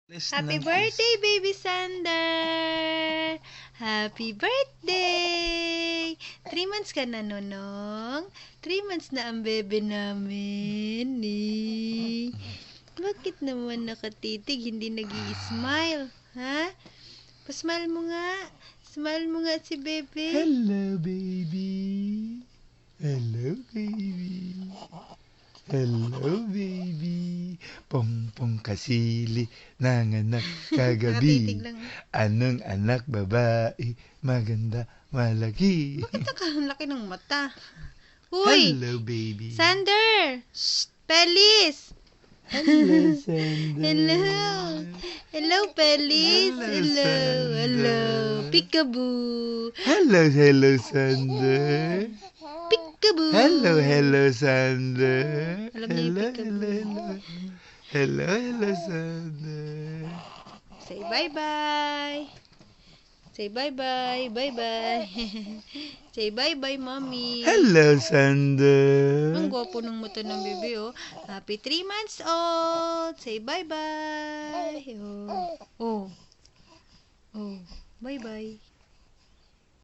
Happy birthday, baby Sander! Happy birthday! 3 months ka na, Nonong. 3 months na ang bebe namin. Bakit naman nakatitig, hindi nag-i-smile? Ha? Pa-smile mo nga. Smile mo nga si bebe. Hello, baby. Hello, baby. Hello, baby. Pongpong kasili nanganak kagabi. Nakatitig lang. Anong anak babae? Maganda, malaki. Bakit ang laki ng mata? Uy! Hello, baby. Sander! Shh! Pelis! Hello, Sander. Hello! Hello, Pelis! Hello, Sander. Hello! Peekaboo! Hello, Sander. Peekaboo! Hello, Sander. Alam niya yung Hello, peekaboo. hello, Sander. Say bye-bye! Say bye-bye! Bye-bye! Say bye-bye, mommy! Hello, Sander. Ang gwapo ng mata ng bebe, oh. Happy 3 months old! Say bye-bye! Oh. Oh. Oh. Bye-bye!